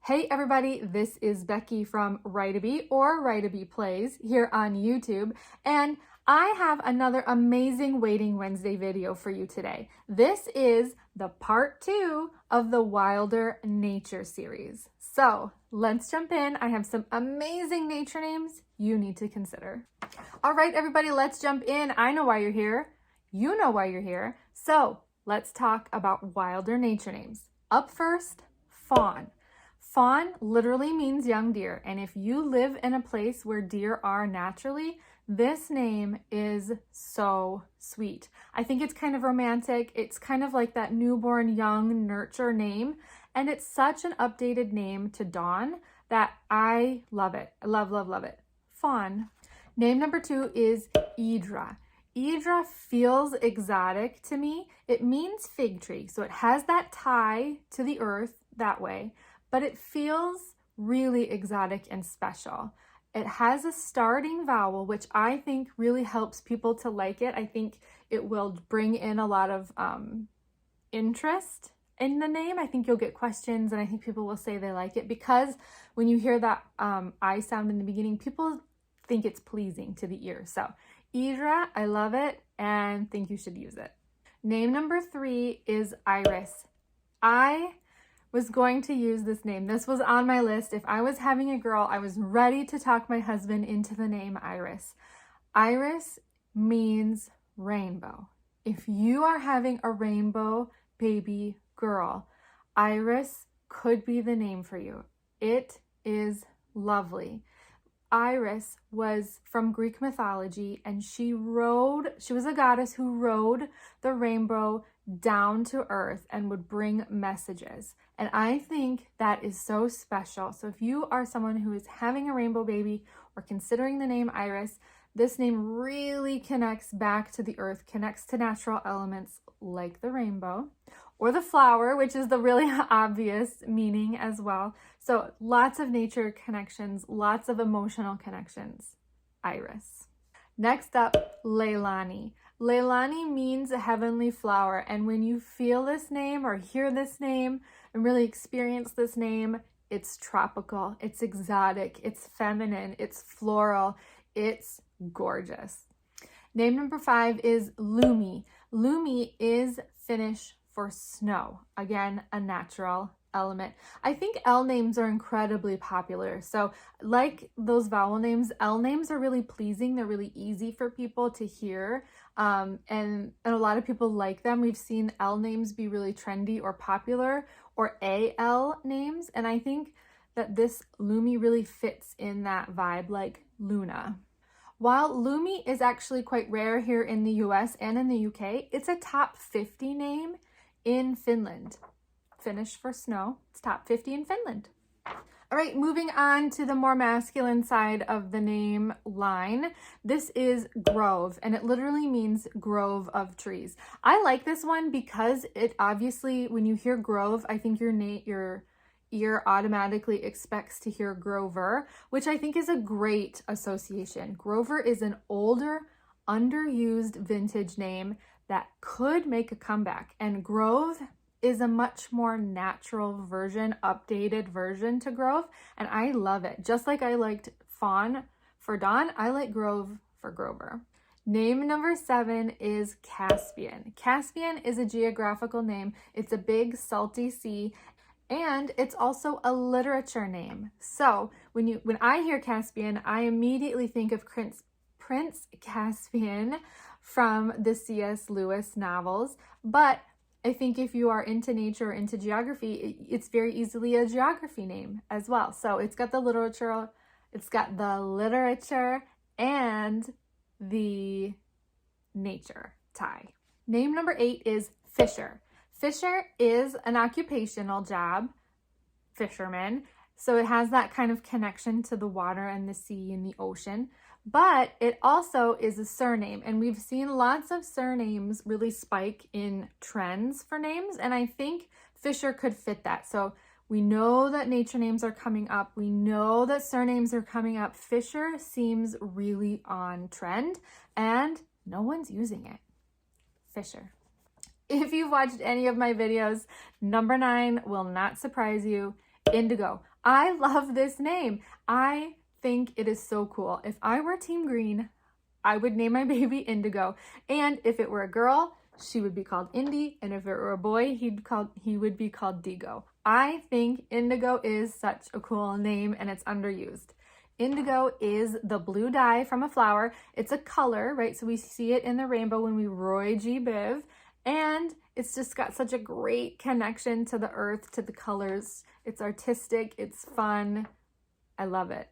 Hey everybody, this is Becky from Write-A-Bee or Write-A-Bee Plays here on YouTube, and I have another amazing Waiting Wednesday video for you today. This is the part 2 of the Wilder Nature series. So let's jump in. I have some amazing nature names you need to consider. All right, everybody, let's jump in. I know why you're here. You know why you're here. So let's talk about Wilder nature names. Up first, Fawn. Fawn literally means young deer, and if you live in a place where deer are naturally, this name is so sweet. I think it's kind of romantic. It's kind of like that newborn young nurture name, and it's such an updated name to Dawn that I love it. I love, love, love it. Fawn. Name number 2 is Idra. Idra feels exotic to me. It means fig tree, so it has that tie to the earth that way, but it feels really exotic and special. It has a starting vowel, which I think really helps people to like it. I think it will bring in a lot of interest in the name. I think you'll get questions, and I think people will say they like it because when you hear that I sound in the beginning, people think it's pleasing to the ear. So Idra, I love it and think you should use it. Name number 3 is Iris. I was going to use this name. This was on my list. If I was having a girl, I was ready to talk my husband into the name Iris. Iris means rainbow. If you are having a rainbow baby girl, Iris could be the name for you. It is lovely. Iris was from Greek mythology, and she was a goddess who rode the rainbow down to earth and would bring messages. And I think that is so special. So if you are someone who is having a rainbow baby or considering the name Iris, this name really connects back to the earth, connects to natural elements like the rainbow or the flower, which is the really obvious meaning as well. So lots of nature connections, lots of emotional connections. Iris. Next up, Leilani. Leilani means a heavenly flower, and when you feel this name or hear this name and really experience this name, it's tropical, it's exotic, it's feminine, it's floral, it's gorgeous. Name number 5 is Lumi. Lumi is Finnish for snow. Again, a natural element. I think L names are incredibly popular. So like those vowel names, L names are really pleasing. They're really easy for people to hear. And a lot of people like them. We've seen L names be really trendy or popular, or AL names. And I think that this Lumi really fits in that vibe, like Luna. While Lumi is actually quite rare here in the US and in the UK, it's a top 50 name in Finland. Finnish for snow. It's top 50 in Finland. All right, moving on to the more masculine side of the name line. This is Grove, and it literally means grove of trees. I like this one because it obviously, when you hear grove, I think your ear automatically expects to hear Grover, which I think is a great association. Grover is an older, underused vintage name that could make a comeback, and Grove is a much more natural version, updated version to Grove, and I love it. Just like I liked Fawn for Dawn, I like Grove for Grover. Name number 7 is Caspian. Caspian is a geographical name. It's a big salty sea, and it's also a literature name. So when I hear Caspian, I immediately think of Prince Caspian from the C.S. Lewis novels, but I think if you are into nature or into geography, it's very easily a geography name as well. So it's got the literature and the nature tie. Name number 8 is Fisher. Fisher is an occupational job, fisherman. So it has that kind of connection to the water and the sea and the ocean, but it also is a surname, and we've seen lots of surnames really spike in trends for names, and I think Fisher could fit that. So we know that nature names are coming up. We know that surnames are coming up. Fisher seems really on trend, and no one's using it. Fisher. If you've watched any of my videos, number 9 will not surprise you. Indigo. I love this name. I think it is so cool. If I were Team Green, I would name my baby Indigo. And if it were a girl, she would be called Indy. And if it were a boy, he would be called Digo. I think Indigo is such a cool name and it's underused. Indigo is the blue dye from a flower. It's a color, right? So we see it in the rainbow when we Roy G. Biv. And it's just got such a great connection to the earth, to the colors. It's artistic, it's fun. I love it.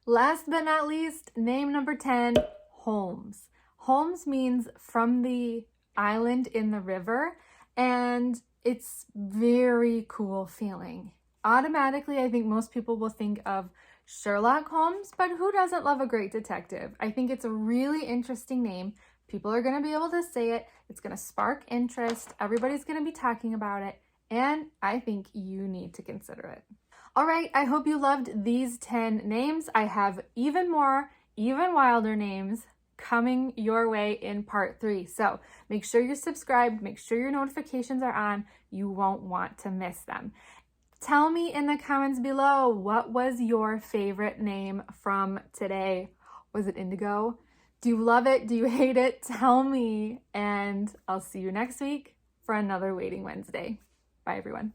Last but not least, name number 10, Holmes. Holmes means from the island in the river, and it's very cool feeling. Automatically, I think most people will think of Sherlock Holmes, but who doesn't love a great detective? I think it's a really interesting name. People are going to be able to say it. It's going to spark interest. Everybody's going to be talking about it. And I think you need to consider it. All right, I hope you loved these 10 names. I have even more, even wilder names coming your way in part 3. So make sure you're subscribed. Make sure your notifications are on. You won't want to miss them. Tell me in the comments below, what was your favorite name from today? Was it Indigo? Do you love it? Do you hate it? Tell me, and I'll see you next week for another Waiting Wednesday. Bye, everyone.